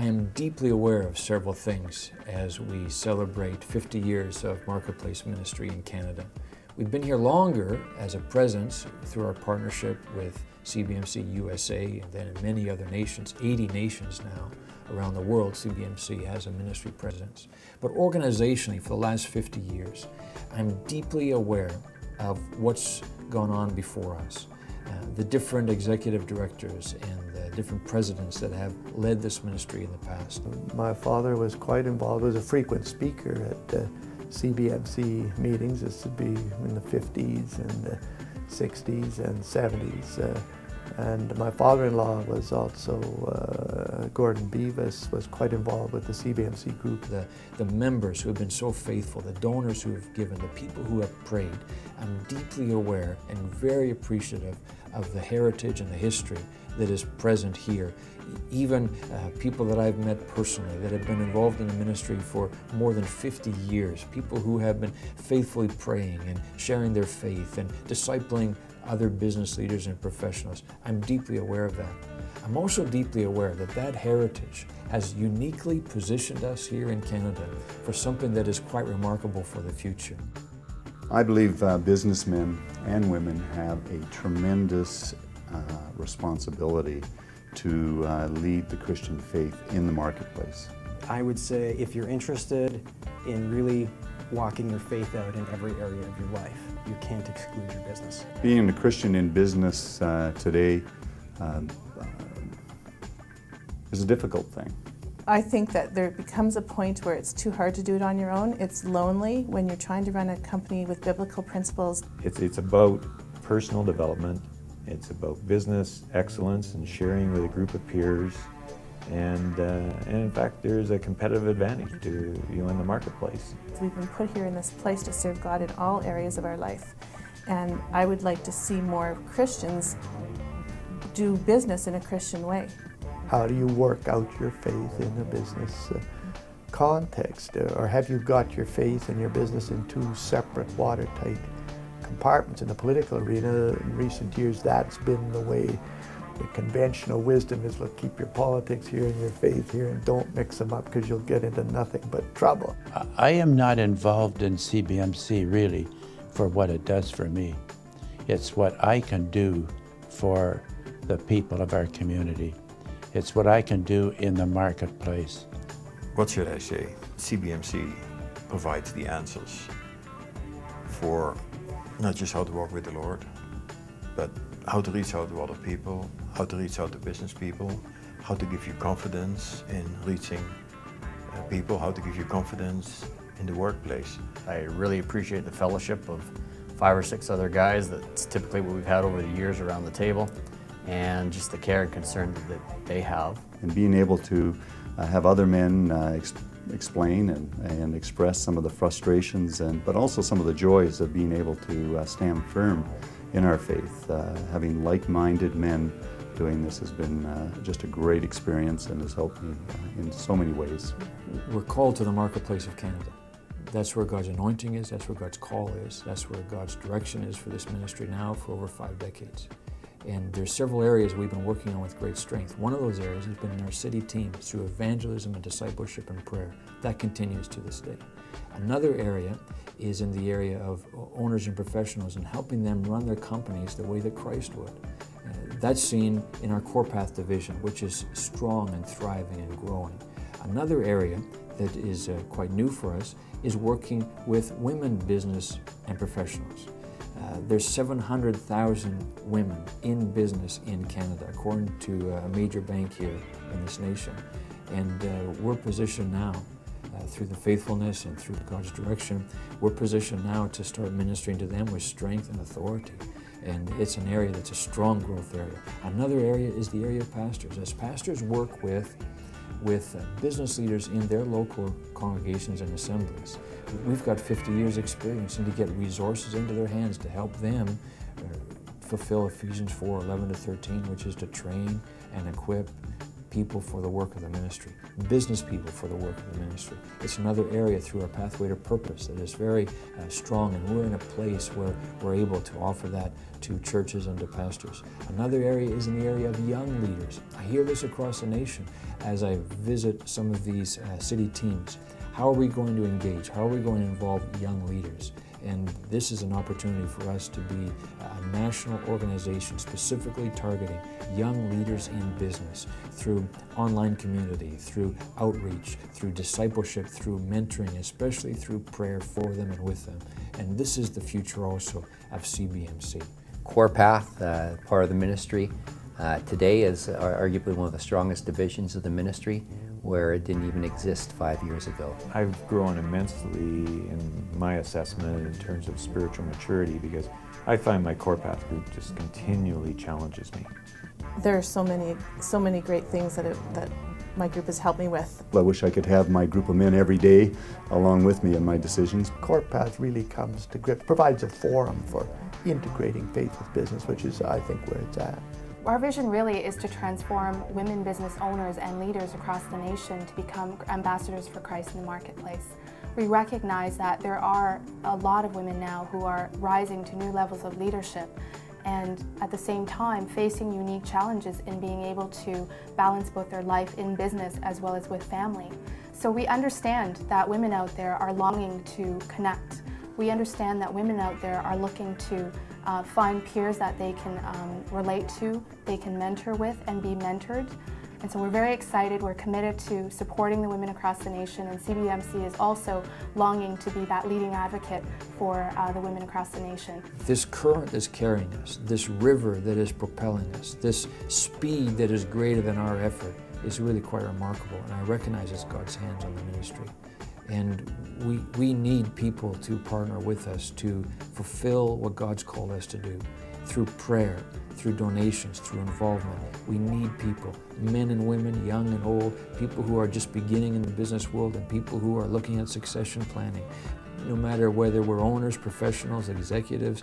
I am deeply aware of several things as we celebrate 50 years of Marketplace ministry in Canada. We've been here longer as a presence through our partnership with CBMC USA and then in many other nations, 80 nations now around the world. CBMC has a ministry presence. But organizationally, for the last 50 years, I'm deeply aware of what's gone on before us. The different executive directors and the different presidents that have led this ministry in the past. My father was quite involved, was a frequent speaker at CBMC meetings. This would be in the 50s and the 60s and 70s. And my father-in-law was also, Gordon Beavis, was quite involved with the CBMC group. The members who have been so faithful, the donors who have given, the people who have prayed, I'm deeply aware and very appreciative of the heritage and the history that is present here. Even people that I've met personally that have been involved in the ministry for more than 50 years, people who have been faithfully praying and sharing their faith and discipling other business leaders and professionals. I'm deeply aware of that. I'm also deeply aware that that heritage has uniquely positioned us here in Canada for something that is quite remarkable for the future. I believe businessmen and women have a tremendous responsibility to lead the Christian faith in the marketplace. I would say if you're interested in really walking your faith out in every area of your life, you can't exclude your business. Being a Christian in business today is a difficult thing. I think that there becomes a point where it's too hard to do it on your own. It's lonely when you're trying to run a company with biblical principles. It's about personal development. It's about business excellence and sharing with a group of peers. And in fact, there's a competitive advantage to you in the marketplace. We've been put here in this place to serve God in all areas of our life. And I would like to see more Christians do business in a Christian way. How do you work out your faith in a business context? Or have you got your faith and your business in two separate watertight compartments? In the political arena in recent years, that's been the way. The conventional wisdom is, look, keep your politics here and your faith here and don't mix them up because you'll get into nothing but trouble. I am not involved in CBMC really for what it does for me. It's what I can do for the people of our community. It's what I can do in the marketplace. What should I say? CBMC provides the answers for not just how to walk with the Lord, but how to reach out to other people, how to reach out to business people, how to give you confidence in reaching people, how to give you confidence in the workplace. I really appreciate the fellowship of 5 or 6 other guys. That's typically what we've had over the years around the table, and just the care and concern that they have. And being able to have other men explain and express some of the frustrations, but also some of the joys of being able to stand firm in our faith. Having like-minded men doing this has been just a great experience and has helped me in so many ways. We're called to the marketplace of Canada. That's where God's anointing is, that's where God's call is, that's where God's direction is for this ministry now for over 5 decades. And there's several areas we've been working on with great strength. One of those areas has been in our city teams through evangelism and discipleship and prayer. That continues to this day. Another area is in the area of owners and professionals and helping them run their companies the way that Christ would. That's seen in our Core Path division, which is strong and thriving and growing. Another area that is quite new for us is working with women business and professionals. There's 700,000 women in business in Canada, according to a major bank here in this nation. And we're positioned now, through the faithfulness and through God's direction, we're positioned now to start ministering to them with strength and authority. And it's an area that's a strong growth area. Another area is the area of pastors. As pastors work with business leaders in their local congregations and assemblies, we've got 50 years experience and to get resources into their hands to help them fulfill Ephesians 4:11-13, which is to train and equip people for the work of the ministry, business people for the work of the ministry. It's another area through our Pathway to Purpose that is very strong, and we're in a place where we're able to offer that to churches and to pastors. Another area is in the area of young leaders. I hear this across the nation as I visit some of these city teams. How are we going to engage? How are we going to involve young leaders? And this is an opportunity for us to be a national organization specifically targeting young leaders in business through online community, through outreach, through discipleship, through mentoring, especially through prayer for them and with them. And this is the future also of CBMC. Core Path, part of the ministry, today is arguably one of the strongest divisions of the ministry, where it didn't even exist 5 years ago. I've grown immensely in my assessment in terms of spiritual maturity, because I find my Core Path group just continually challenges me. There are so many great things that my group has helped me with. I wish I could have my group of men every day along with me in my decisions. Core Path really comes to grips, provides a forum for integrating faith with business, which is, I think, where it's at. Our vision really is to transform women business owners and leaders across the nation to become ambassadors for Christ in the marketplace. We recognize that there are a lot of women now who are rising to new levels of leadership, and at the same time facing unique challenges in being able to balance both their life in business as well as with family. So we understand that women out there are longing to connect. We understand that women out there are looking to find peers that they can relate to, they can mentor with and be mentored. And so we're very excited, we're committed to supporting the women across the nation, and CBMC is also longing to be that leading advocate for the women across the nation. This current that's carrying us, this river that is propelling us, this speed that is greater than our effort is really quite remarkable, and I recognize it's God's hands on the ministry. And we need people to partner with us to fulfill what God's called us to do through prayer, through donations, through involvement. We need people, men and women, young and old, people who are just beginning in the business world and people who are looking at succession planning. No matter whether we're owners, professionals, executives,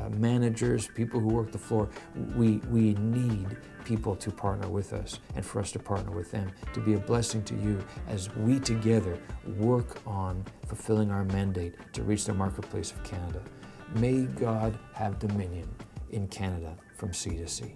managers, people who work the floor, we need people to partner with us and for us to partner with them to be a blessing to you as we together work on fulfilling our mandate to reach the marketplace of Canada. May God have dominion in Canada from sea to sea.